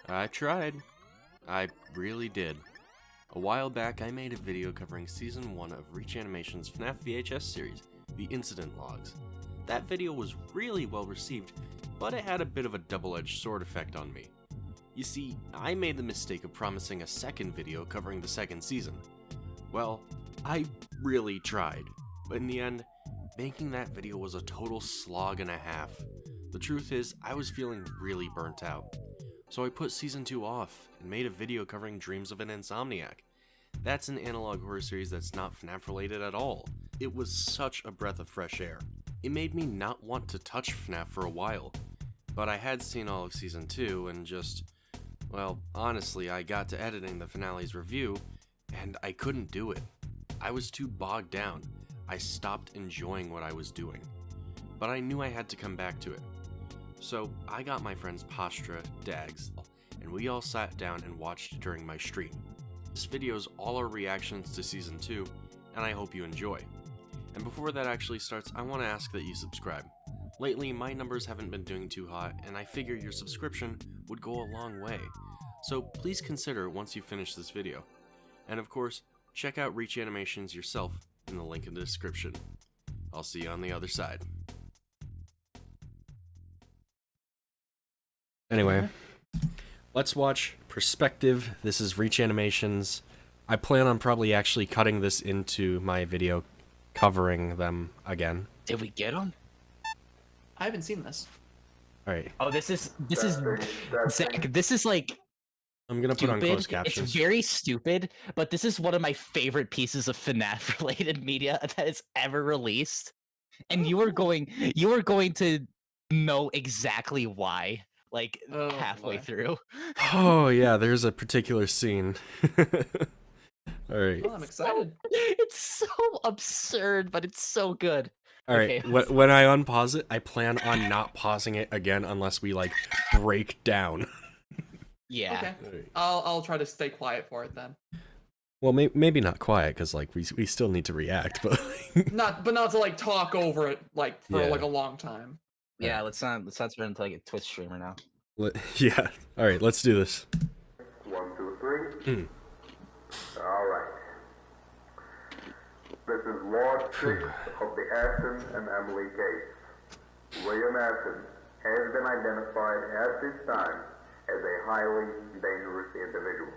I tried. I really did. A while back, I made a video covering Season 1 of Reach Animation's FNAF VHS series, The Incident Logs. That video was really well received, but it had a bit of a double-edged sword effect on me. You see, I made the mistake of promising a second video covering the second season. Well, I really tried, but in the end, making that video was a total slog and a half. The truth is, I was feeling really burnt out. So I put Season 2 off and made a video covering Dreams of an Insomniac. That's an analog horror series that's not FNAF related at all. It was such a breath of fresh air. It made me not want to touch FNAF for a while, but I had seen all of Season 2 and just, well, honestly, I got to editing the finale's review and I couldn't do it. I was too bogged down. I stopped enjoying what I was doing. But I knew I had to come back to it. So I got my friends Pastra, Daggz, and we all sat down and watched during my stream. This video is all our reactions to Season 2, and I hope you enjoy. And before that actually starts, I want to ask that you subscribe. Lately, my numbers haven't been doing too hot, and I figure your subscription would go a long way. So please consider once you finish this video. And of course, check out Reach Animations yourself in the link in the description. I'll see you on the other side. Anyway, let's watch Perspective. This is Reach Animations. I plan on probably actually cutting this into my video covering them again. Did we get them? I haven't seen this. Alright. Oh, this is Zach, this is like I'm gonna put on closed captions. It's very stupid, but this is one of my favorite pieces of FNAF related media that is ever released. And you are going to know exactly why, like halfway through. Oh yeah, there's a particular scene. Alright. Oh, I'm excited. It's so absurd, but it's so good. Alright, Okay. when I unpause it, I plan on not pausing it again unless we like break down. Yeah. Okay. Right. I'll try to stay quiet for it then. Well, maybe not quiet because like we still need to react, but Not to like talk over it like for like a long time. Yeah, let's not turn into like a Twitch streamer now. Yeah. All right, let's do this. 1, 2, 3. All right. This is Lord 6 of the Aston and Emily case. William Aston has been identified at this time as a highly dangerous individual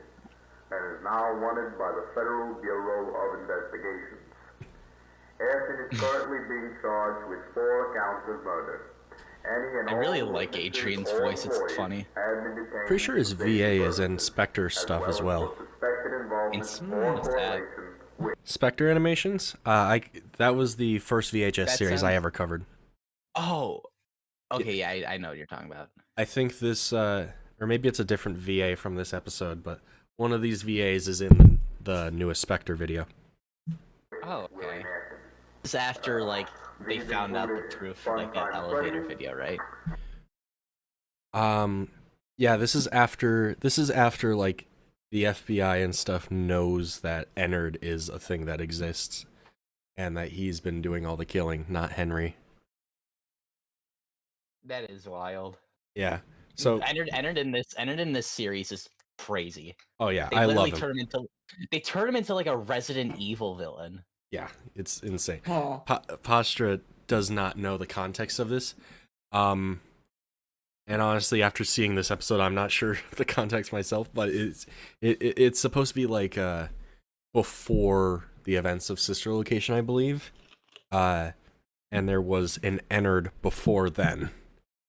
and is now wanted by the Federal Bureau of Investigations. Aston is currently being charged with 4 counts of murder. I really like Adrian's voice, it's funny. Pretty sure his VA is in Spectre stuff as well. Spectre Animations? That was the first VHS series I ever covered. Oh, okay, yeah, I know what you're talking about. I think this, or maybe it's a different VA from this episode, but one of these VAs is in the newest Spectre video. Oh, okay. This is after, like, they found out the proof, like, that elevator video, right? Yeah, this is after, like, the FBI and stuff knows that Ennard is a thing that exists, and that he's been doing all the killing, not Henry. That is wild. Yeah. So Ennard in this series is crazy. Oh yeah, I love him. They turn him into like a Resident Evil villain. Yeah, it's insane. Oh. Pastra does not know the context of this. And honestly, after seeing this episode, I'm not sure the context myself, but it's supposed to be like before the events of Sister Location, I believe. And there was an Ennard before then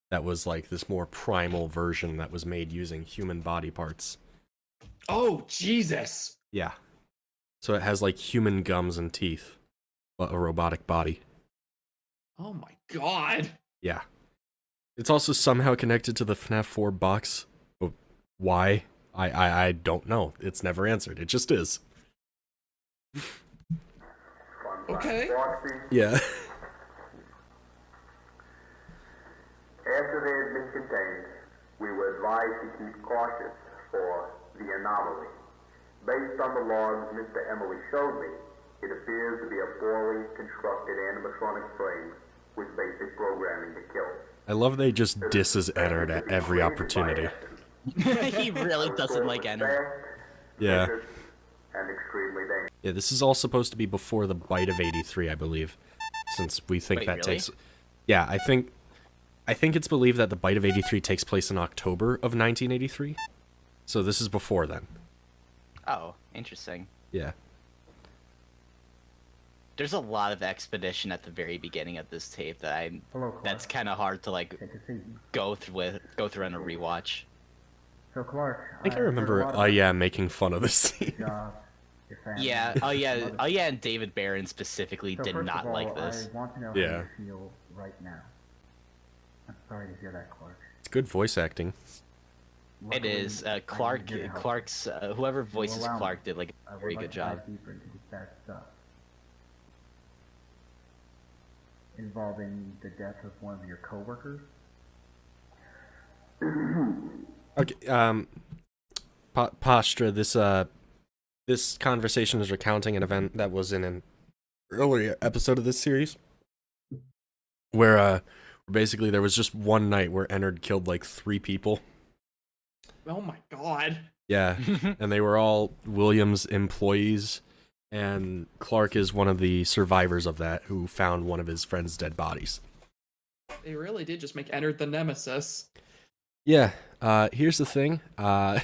that was like this more primal version that was made using human body parts. Oh, Jesus. Yeah. So it has like human gums and teeth, but a robotic body. Oh my God. Yeah. It's also somehow connected to the FNAF 4 box. But why? I don't know. It's never answered. It just is. Okay. Yeah. After they had been contained, we were advised to keep cautious for the anomaly. Based on the logs Mr. Emily showed me, it appears to be a poorly constructed animatronic frame with basic programming to kill. I love they just disses Ennard at every opportunity. He really doesn't like Ennard. Yeah. vicious, and extremely dangerous. Yeah, this is all supposed to be before the bite of 83, I believe. Since we think Wait, that really? takes... Yeah, I think it's believed that the bite of 83 takes place in October of 1983. So this is before then. Oh, interesting. Yeah. There's a lot of expedition at the very beginning of this tape that Hello, Clark. that's kind of hard to like Take a seat. go through on a rewatch. So, Clark. I think I remember, yeah, making fun of this scene. Job, your family, Yeah, your mother. and David Barron specifically So did first not of all, like this. I want to know Yeah. how you feel right now. I'm sorry to hear that, Clark. It's good voice acting. It is Clark. Clark's whoever voices allow me. Clark did like I a would very like good to dive job. deeper into this bad stuff involving the death of one of your coworkers. Okay, Pastra, this conversation is recounting an event that was in an earlier episode of this series, where basically there was just one night where Ennard killed like 3 people. Oh my god. Yeah, and they were all Williams employees, and Clark is one of the survivors of that who found one of his friend's dead bodies. They really did just make Ennard the nemesis. Yeah, here's the thing, and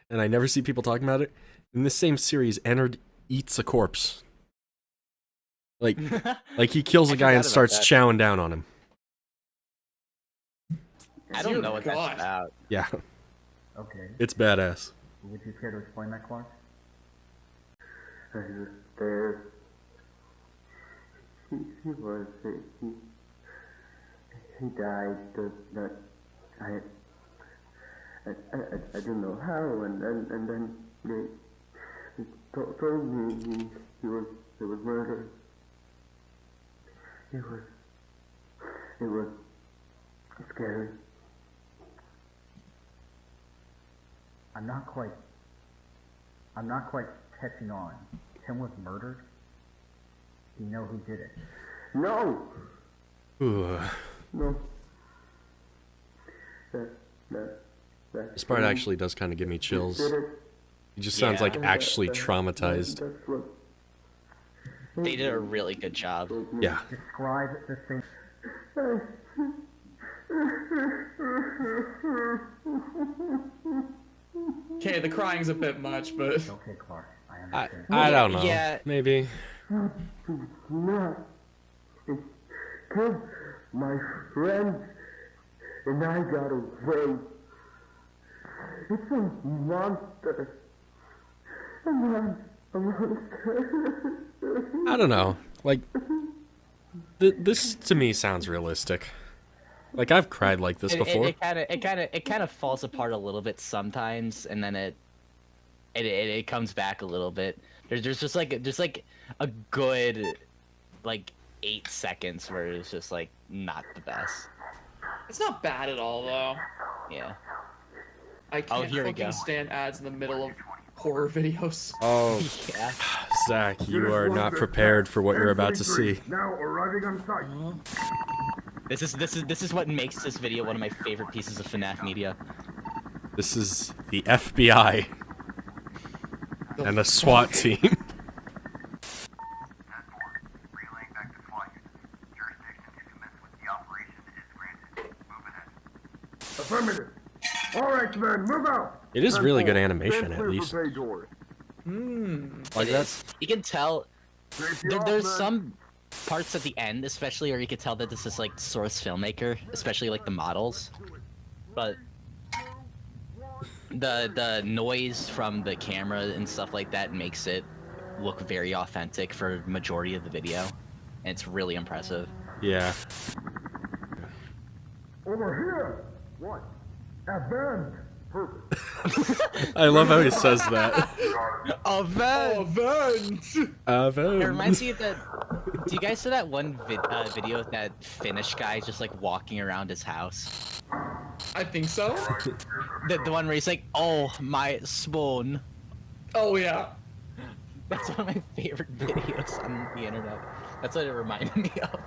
I never see people talking about it. In this same series, Ennard eats a corpse. Like he kills I a guy and forgot about starts that. chowing down on him. I don't Dear know what God. that's about. Yeah, Okay. it's badass. Would you care to explain that, Clark? I was there. He was. He died. But I don't know how, and then they told me he was murdered. It was scary. I'm not quite catching on. Tim was murdered? Do you know who did it? No, Ooh. no. That This part actually does kind of give me chills. did it. He just sounds Yeah. like actually traumatized. That's what. They did a really good job. Yeah. Describe the thing. Okay, the crying's a bit much, but Okay, Clark. I I, understand. I don't know. Yeah. Maybe. No. It killed my friend, and I got away. It's a monster. A monster. I don't know. Like, this to me sounds realistic. Like, I've cried like this before. It kind of falls apart a little bit sometimes, and then it comes back a little bit. There's just like a good like 8 seconds where it's just like not the best. it's not bad at all, though. Yeah. I can't here we fucking go. stand ads in the middle of horror videos. Oh, Yeah. Zach, you are not prepared for what you're about to see. Now arriving on site. This is what makes this video one of my favorite pieces of FNAF media. This is the FBI The and the SWAT team. Relaying back to flight. Jurisdiction to commence with the operation is granted. Move ahead. Affirmative. All right, men, move out. It is really good animation, at least. Like It that. is. You can tell there's some parts at the end, especially, where you could tell that this is like source filmmaker, especially like the models. But the noise from the camera and stuff like that makes it look very authentic for majority of the video, and it's really impressive. Yeah. Over here. What? Advance. Perfect. I love how he says that. Event! It reminds me of that. Do you guys see that one video of that Finnish guy just like walking around his house? I think so. The one where he's like, "Oh, my spoon." Oh yeah. That's one of my favorite videos on the internet. That's what it reminded me of.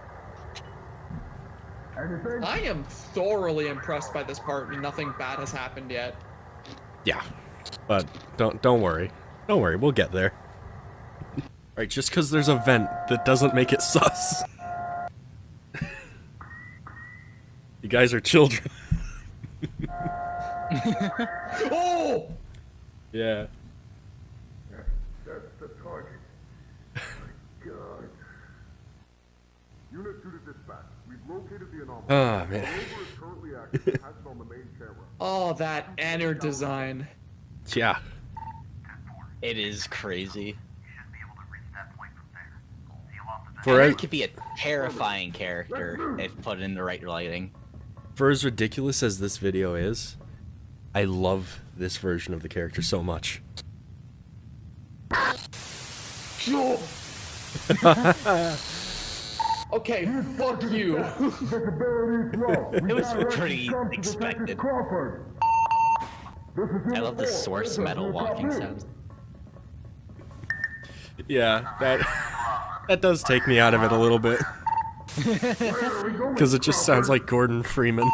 I am thoroughly impressed by this part. Nothing bad has happened yet. Yeah, but don't worry. Don't worry, we'll get there. Right, just because there's a vent, that doesn't make it sus. You guys are children. Oh! Yeah. That's the target. God. Unit 2 to dispatch. We've located the anomaly. Oh, man. The rover is currently active and has it on the main camera. Oh, that Ennard design. Yeah. It is crazy. For Ennard could be a terrifying character if put in the right lighting. For as ridiculous as this video is, I love this version of the character so much. Okay, fuck you. It was pretty expected. I love the source metal walking sounds. Yeah, that does take me out of it a little bit. Because it just sounds like Gordon Freeman.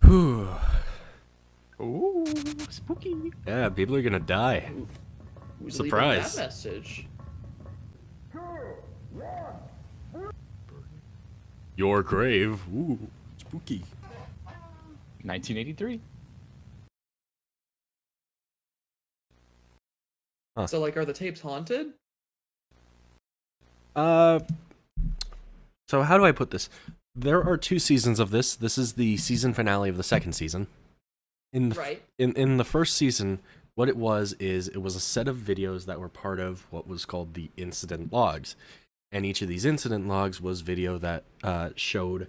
Whew. Ooh, spooky. Yeah, people are gonna die. Who's Surprise. leaving that message? Your grave. Ooh, spooky. 1983. So, like, are the tapes haunted? So how do I put this? There are 2 seasons of this. This is the season finale of the 2nd season. In the, Right. in the first season, what it was is it was a set of videos that were part of what was called the incident logs. And each of these incident logs was video that showed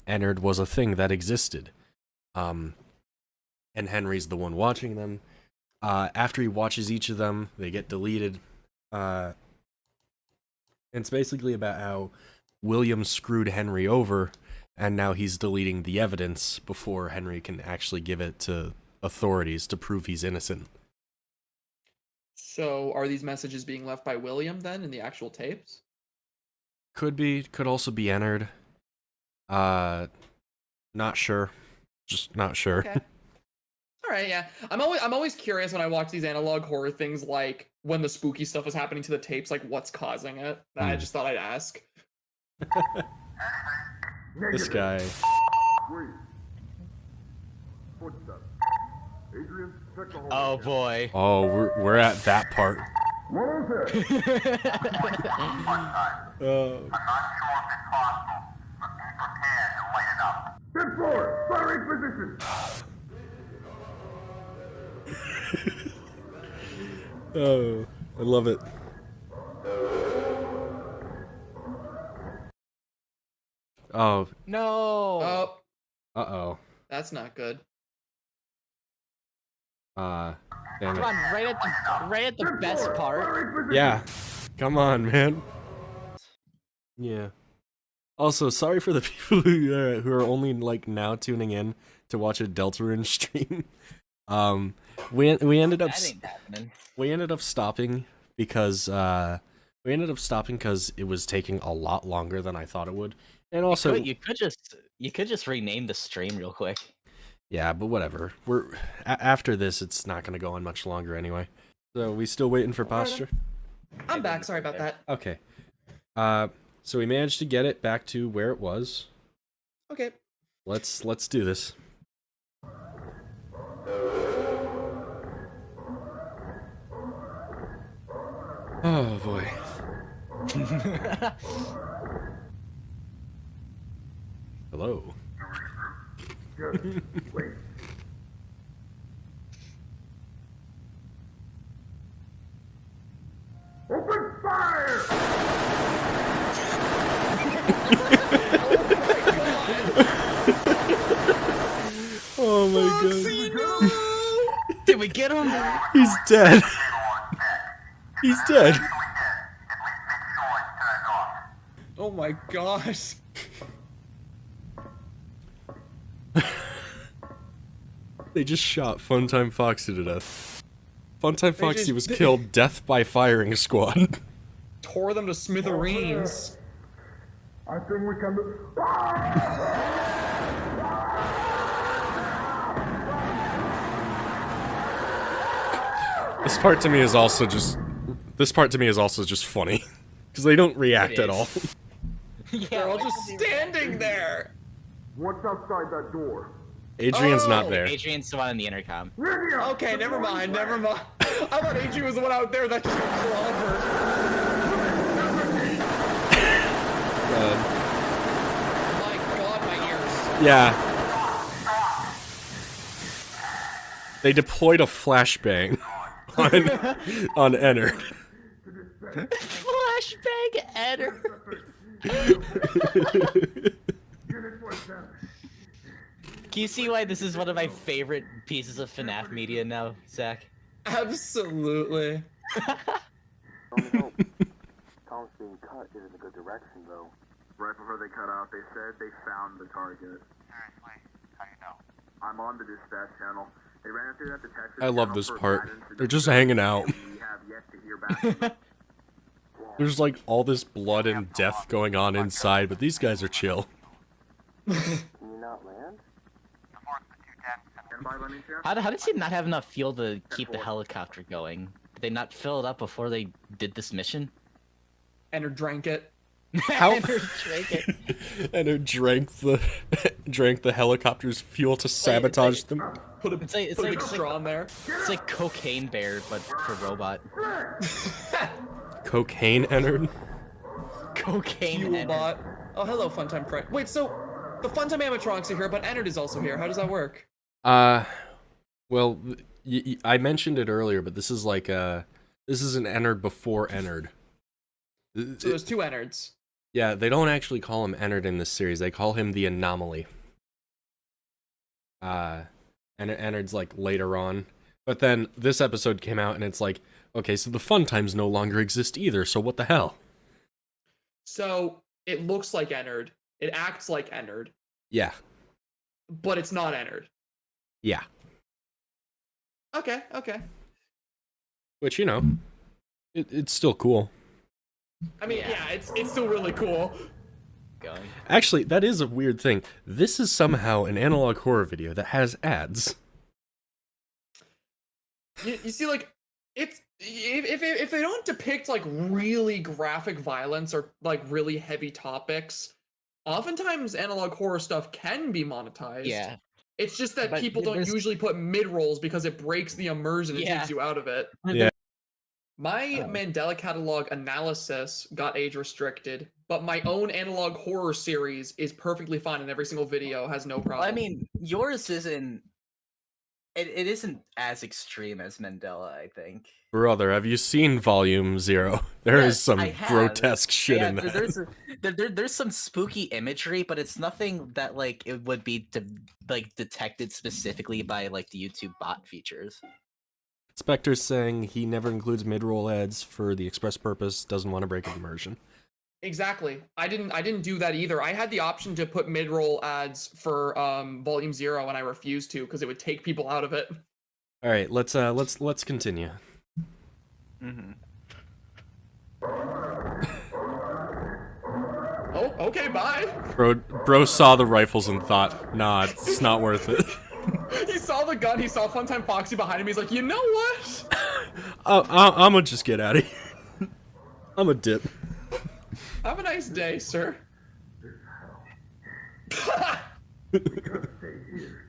Ennard was a thing that existed. And Henry's the one watching them. After he watches each of them, they get deleted. It's basically about how William screwed Henry over, and now he's deleting the evidence before Henry can actually give it to authorities to prove he's innocent. So, are these messages being left by William then in the actual tapes? Could be, could also be Ennard. Not sure. Just not sure. Okay. All right, yeah. I'm always curious when I watch these analog horror things, like when the spooky stuff is happening to the tapes, like what's causing it. I just thought I'd ask. This guy. Wait. Footsteps. Adrian, check the hole. Oh boy. Oh, we're at that part. What is it? Get forward! Firing position! Oh, I love it. Oh, No. Oh, uh-oh. that's not good. Damn Come it. on, right at the best part. Yeah, come on, man. Yeah. Also, sorry for the people who are only like now tuning in to watch a Deltarune stream. We ended up That ain't happening. we ended up stopping because it was taking a lot longer than I thought it would, and also You could just rename the stream real quick. yeah, but whatever. We're after this, it's not gonna go on much longer anyway. So we still waiting for Pastra? I'm back. Sorry about that. Okay. So we managed to get it back to where it was. Okay. Let's do this. Oh boy. Hello. Good. Wait. Open fire! Oh my god. Did we get him? He's dead. He's dead. Oh my gosh. They just shot Funtime Foxy to death. Funtime Foxy just- was killed death by firing squad. Tore them to smithereens. I think we can. This part to me is also just funny because they don't react at all. They're all just standing there. What's outside that door? Adrian's not Oh, there. Adrian's the one in the intercom. Okay, never mind. I thought Adrian was the one out there that just got clobbered. My God, my ears. Yeah. They deployed a flashbang on Ennard. Flashbang Ennard. Can you see why this is one of my favorite pieces of FNAF media now, Zach? Absolutely. Tom's being cut is in a good direction, though. Right before they cut out, they said they found the target. Seriously? How do you know? I'm on the dispatch channel. They ran through that detective I love channel this for part. guidance and They're just hanging out. we have yet to hear back from them. There's like all this blood and death going on inside, but these guys are chill. Can you not land? And by landing chance, How does he not have enough fuel to keep the helicopter going? Did they not fill it up before they did this mission? Ennard drank it. How? Ennard drank it. Ennard drank the helicopter's fuel to sabotage them. Put a, It's like- put a it's big like- straw in there. It's like Cocaine Bear, but for robot. Cocaine Ennard? Cocaine Fuel Ennard. bot. Oh, hello, Funtime friend. Wait, so the Funtime animatronics are here, but Ennard is also here. How does that work? Well, I mentioned it earlier, but this is like this is an Ennard before Ennard. So there's two Ennards. Yeah, they don't actually call him Ennard in this series. They call him the Anomaly. And Ennard's like later on. But then this episode came out and it's like, okay, so the fun times no longer exist either, so what the hell? So it looks like Ennard. It acts like Ennard, Yeah. but it's not Ennard. Yeah. Okay. Which, you know, it's still cool. I mean, yeah, it's still really cool. Going. Actually, that is a weird thing. This is somehow an analog horror video that has ads. You see, like, it's if they don't depict like really graphic violence or like really heavy topics, oftentimes analog horror stuff can be monetized. Yeah. It's just that But people don't there's- usually put mid rolls because it breaks the immersion and Yeah. takes you out of it. Yeah. My Mandela catalog analysis got age restricted, but my own analog horror series is perfectly fine in every single video, has no problem. Well, I mean, yours isn't. It isn't as extreme as Mandela, I think. Brother, have you seen Volume 0? There is Yes, some I have. grotesque shit Yeah, in that. there's some spooky imagery, but it's nothing that like it would be detected specifically by like the YouTube bot features. Spectre's saying he never includes mid-roll ads for the express purpose, doesn't want to break immersion. Exactly. I didn't do that either. I had the option to put mid-roll ads for Volume 0 and I refused to because it would take people out of it. All right, let's continue. Mm-hmm. Oh, okay, bye. Bro saw the rifles and thought, nah, it's not worth it. He saw the gun, he saw Funtime Foxy behind him, he's like, you know what? I'm gonna just get out of here. I'm a dip. Have a nice day, sir. We gotta stay here.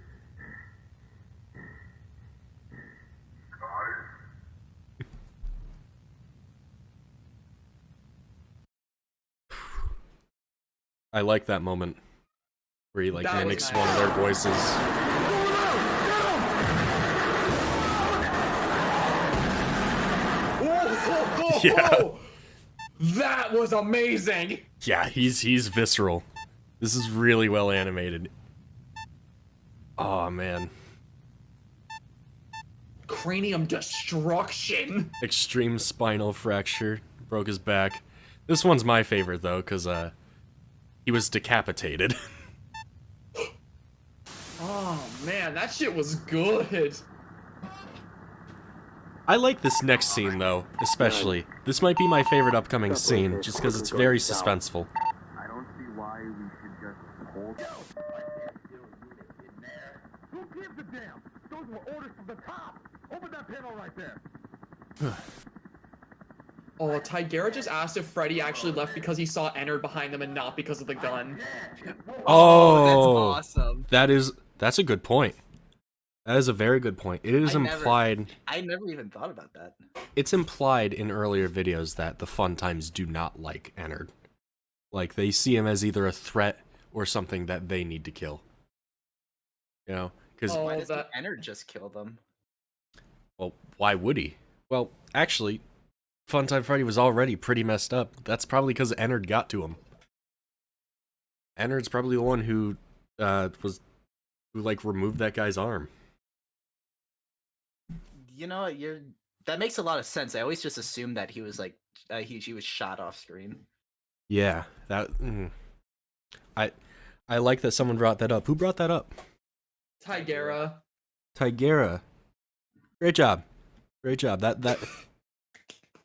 I like that moment where he like That was mimics nice. one of their voices. Yeah. That was amazing. Yeah, he's visceral. This is really well animated. Oh man, Cranium destruction. extreme spinal fracture, broke his back. This one's my favorite though, cause he was decapitated. Oh man, that shit was good. I like this next scene though, especially. This might be my favorite upcoming scene, just because it's very suspenseful. I don't see just hold. Who gives a damn? Those were orders from the top. Open that panel right there. Oh, Tigera just asked if Freddy actually left because he saw Ennard behind them and not because of the gun. Oh, that's awesome. That's a good point. That is a very good point. It is implied. I never even thought about that. It's implied in earlier videos that the Fun Times do not like Ennard. Like, they see him as either a threat or something that they need to kill. You know? Because Oh, Why does that- Ennard just kill them? well, why would he? Well, actually, Funtime Freddy was already pretty messed up. That's probably because Ennard got to him. Ennard's probably the one who removed that guy's arm. You know, that makes a lot of sense. I always just assumed that he was like he was shot off screen. Yeah, I like that someone brought that up. Who brought that up? Tigera. Tigera. Great job. Great job. That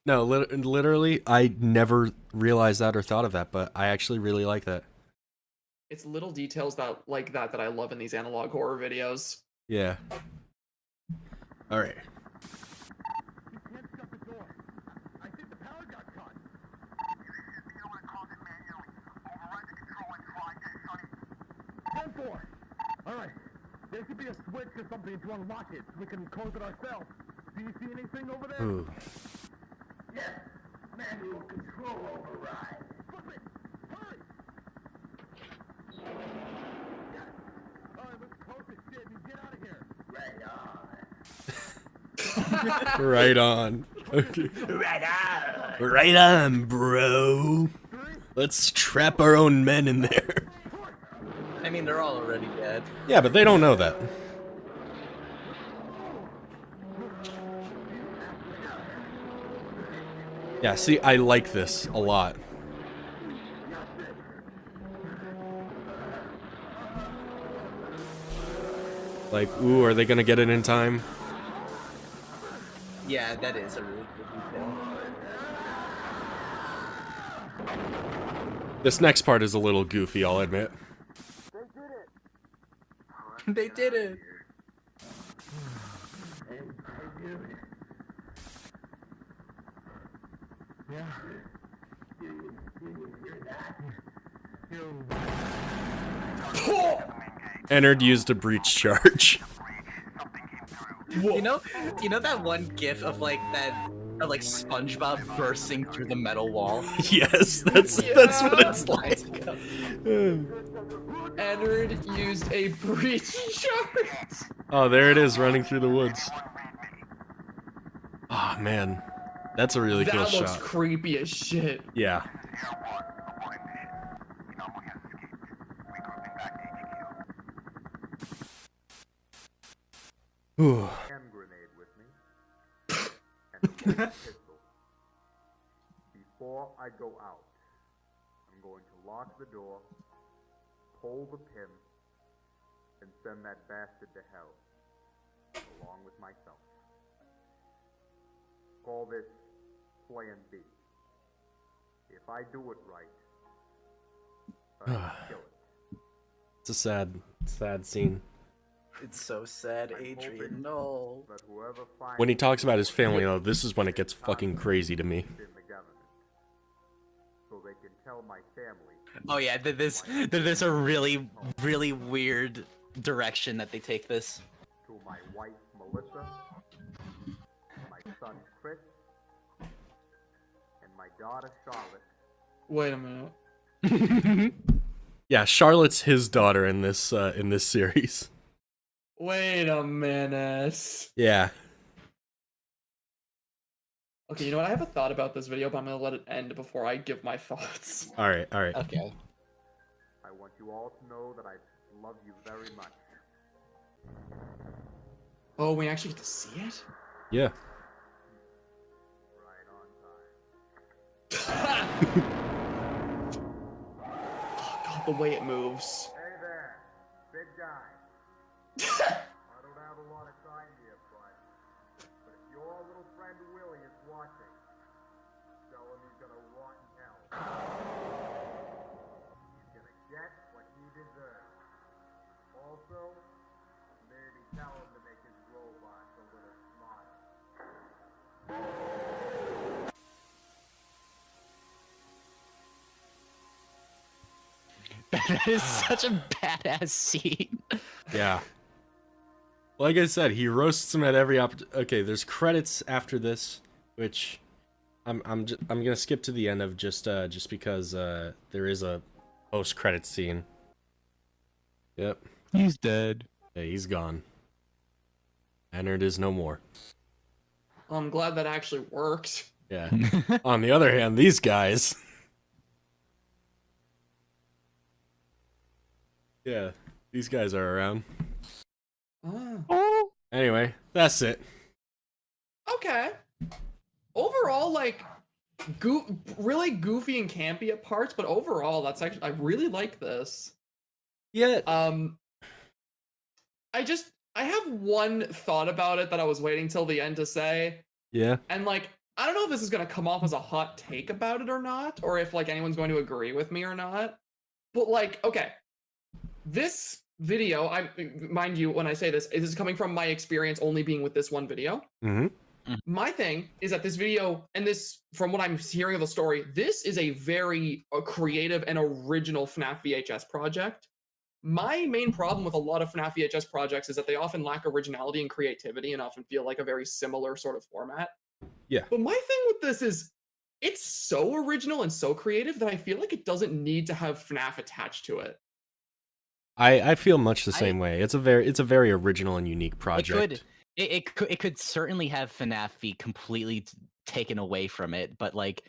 No, literally, I never realized that or thought of that, but I actually really like that. It's little details that I love in these analog horror videos. Yeah. All right. You can't shut the door. I think the power got cut. Go for it. All right. There should be a switch or something to unlock it. We can close it ourselves. Do you see anything over there? Ooh. Yes. Manual control override. Flip it. Hurry. All right, let's close this shit and get out of here. Right on. Right on. Okay. Right on, bro. Let's trap our own men in there. I mean, they're all already dead. Yeah, but they don't know that. Yeah, see, I like this a lot. Like, ooh, are they gonna get it in time? Yeah, that is a really good detail. This next part is a little goofy, I'll admit. They did it. Ennard used a breach charge. You know that one GIF of like SpongeBob bursting through the metal wall. Yes, that's what it's like. Ennard used a breach charge. Oh, there it is, running through the woods. Oh man, that's a really cool That looks shot. creepy as shit. Yeah. Ooh. Hand grenade with me. And a pistol. Before I go out, I'm going to lock the door, pull the pin, and send that bastard to hell, along with myself. Call this Plan B. If I do it right, I'll kill it. It's a sad scene. It's so sad, Adrian. No. But whoever finds When he talks about his family, though, this is when it gets fucking crazy to me. in the government, so they can tell my family. Oh yeah, there's a really weird direction that they take this. To my wife Melissa, my son Chris, and my daughter Charlotte. Wait a minute. Yeah, Charlotte's his daughter in this series. Wait a minute. Yeah. Okay, you know what? I have a thought about this video, but I'm gonna let it end before I give my thoughts. All right. All right. Okay. I want you all to know that I love you very much. Oh, we actually get to see it? Yeah. Right on time. Oh god, the way it moves. Hey there, big guy. I don't have a lot of time here, but if your little friend Willie is watching, tell him he's gonna rot in hell. He's gonna get what he deserves. Also, maybe tell him to make his robots a little smarter. That is such a badass scene. Yeah. Like I said, he roasts him at every Okay, there's credits after this, which I'm gonna skip to the end of just because there is a post-credit scene. Yep. He's dead. Yeah, he's gone. Ennard is no more. I'm glad that actually worked. Yeah. On the other hand, these guys. Yeah, these guys are around. Ah, Anyway, that's it. okay. Overall, like, really goofy and campy at parts, but overall, that's actually I really like this. Yeah. I have one thought about it that I was waiting till the end to say, Yeah. and like, I don't know if this is gonna come off as a hot take about it or not, or if like anyone's going to agree with me or not. But like, okay, this video, mind you, when I say this is coming from my experience only being with this one video. Mm-hmm. My thing is that this video, and this, from what I'm hearing of the story, this is a very creative and original FNAF VHS project. My main problem with a lot of FNAF VHS projects is that they often lack originality and creativity and often feel like a very similar sort of format. Yeah. But my thing with this is, it's so original and so creative that I feel like it doesn't need to have FNAF attached to it. I feel much the same way. It's a very original and unique project. It could certainly have FNAF be completely taken away from it, but like,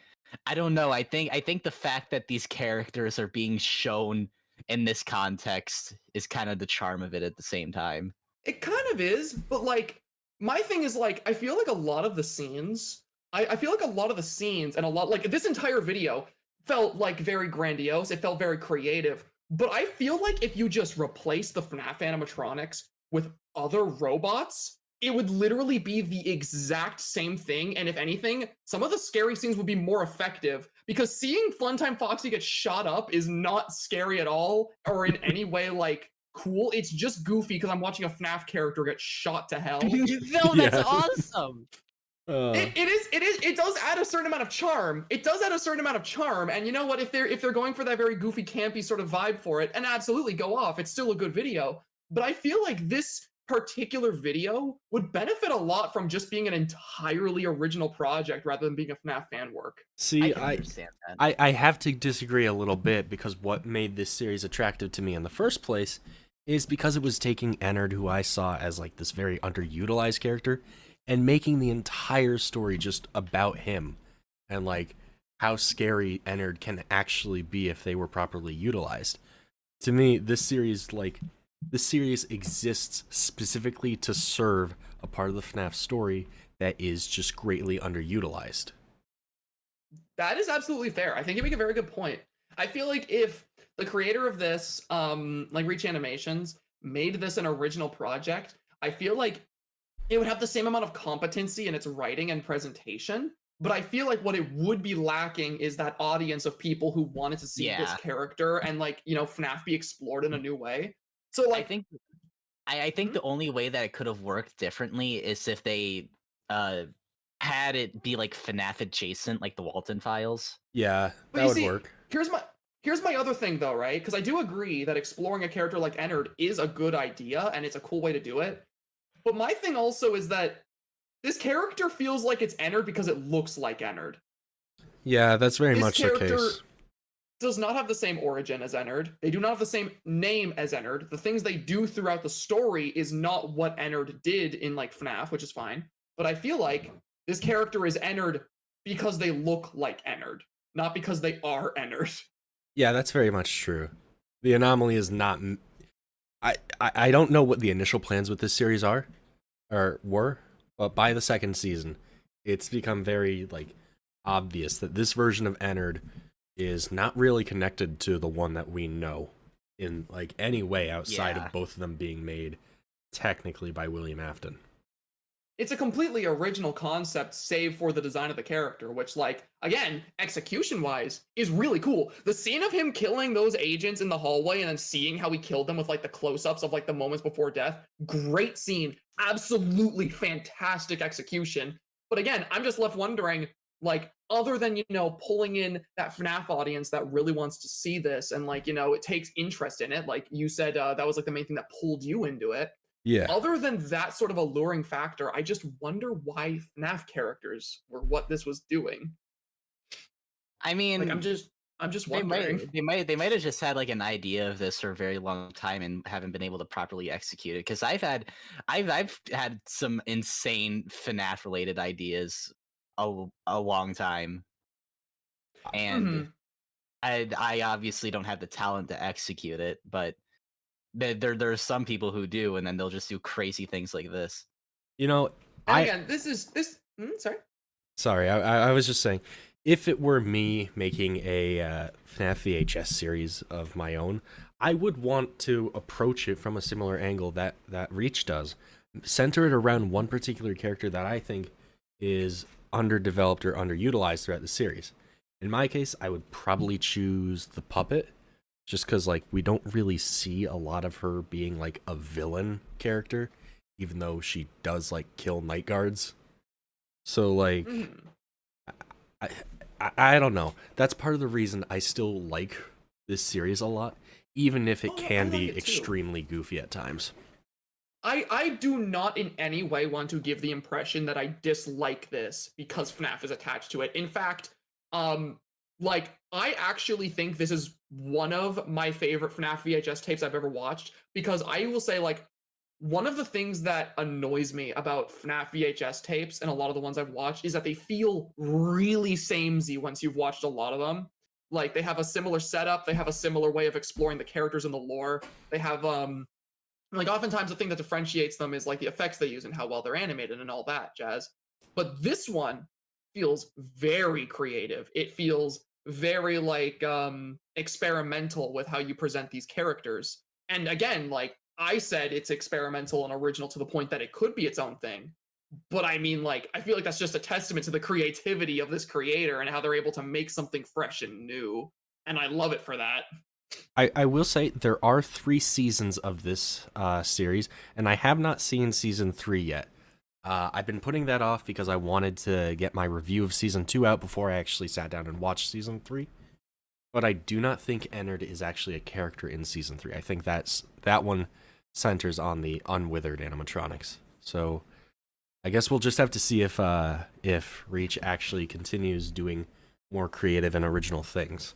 I don't know. I think the fact that these characters are being shown in this context is kind of the charm of it at the same time. It kind of is, but like, my thing is like, I feel like a lot of the scenes, I feel like a lot of the scenes and a lot, like this entire video felt like very grandiose. It felt very creative, but I feel like if you just replace the FNAF animatronics with other robots, it would literally be the exact same thing. And if anything, some of the scary scenes would be more effective because seeing Funtime Foxy get shot up is not scary at all or in any way like cool. It's just goofy because I'm watching a FNAF character get shot to hell. No, that's awesome. It does add a certain amount of charm. It does add a certain amount of charm. And you know what? If they're going for that very goofy, campy sort of vibe for it, and absolutely go off, it's still a good video. But I feel like this particular video would benefit a lot from just being an entirely original project rather than being a FNAF fan work. See, I understand that. I have to disagree a little bit because what made this series attractive to me in the first place is because it was taking Ennard, who I saw as like this very underutilized character, and making the entire story just about him and like how scary Ennard can actually be if they were properly utilized. To me, this series exists specifically to serve a part of the FNAF story that is just greatly underutilized. That is absolutely fair. I think you make a very good point. I feel like if the creator of this, like Reach Animations, made this an original project, I feel like it would have the same amount of competency in its writing and presentation. But I feel like what it would be lacking is that audience of people who wanted to see this character and like, you know, FNAF be explored in a new way. So like, I think the only way that it could have worked differently is if they had it be like FNAF adjacent, like the Walton Files. Yeah, that would work. Here's my other thing though, right? Because I do agree that exploring a character like Ennard is a good idea and it's a cool way to do it. But my thing also is that this character feels like it's Ennard because it looks like Ennard. Yeah, that's very much the case. Does not have the same origin as Ennard. They do not have the same name as Ennard. The things they do throughout the story is not what Ennard did in like FNAF, which is fine. But I feel like this character is Ennard because they look like Ennard, not because they are Ennard. Yeah, that's very much true. The anomaly is not... I don't know what the initial plans with this series were, but by the second season, it's become very like obvious that this version of Ennard is not really connected to the one that we know in like any way outside of both of them being made technically by William Afton. it's a completely original concept, save for the design of the character, which, like, again, execution-wise, is really cool. The scene of him killing those agents in the hallway and then seeing how he killed them with, like, the close-ups of, like, the moments before death, great scene. Absolutely fantastic execution. But again, I'm just left wondering, like, other than, pulling in that FNAF audience that really wants to see this and, like, it takes interest in it, like you said, that was, like, the main thing that pulled you into it. Yeah. Other than that sort of alluring factor, I just wonder why FNAF characters were what this was doing. I mean, Like, I'm just wondering. they might have just had like an idea of this for a very long time and haven't been able to properly execute it. Because I've had some insane FNAF related ideas a long time, and I obviously don't have the talent to execute it, but there's some people who do, and then they'll just do crazy things like this. And again, this. Sorry, I was just saying, if it were me making a FNAF VHS series of my own, I would want to approach it from a similar angle that Reach does. Center it around one particular character that I think is underdeveloped or underutilized throughout the series. In my case, I would probably choose the puppet, just because, like, we don't really see a lot of her being, like, a villain character, even though she does, like, kill night guards. So, like, I don't know. That's part of the reason I still like this series a lot, even if it can be extremely goofy at times. I do not in any way want to give the impression that I dislike this because FNAF is attached to it. In fact, like, I actually think this is one of my favorite FNAF VHS tapes I've ever watched, because I will say, like, one of the things that annoys me about FNAF VHS tapes and a lot of the ones I've watched is that they feel really samey once you've watched a lot of them. Like, they have a similar setup, they have a similar way of exploring the characters and the lore. They have, like, oftentimes the thing that differentiates them is, like, the effects they use and how well they're animated and all that jazz. But this one feels very creative. It feels very, like, experimental with how you present these characters. And again, like I said, it's experimental and original to the point that it could be its own thing. But I mean, like, I feel like that's just a testament to the creativity of this creator and how they're able to make something fresh and new. And I love it for that. I will say there are 3 seasons of this series, and I have not seen season 3 yet. I've been putting that off because I wanted to get my review of season 2 out before I actually sat down and watched season 3. But I do not think Ennard is actually a character in season 3. I think that one centers on the unwithered animatronics. So I guess we'll just have to see if Reach actually continues doing more creative and original things.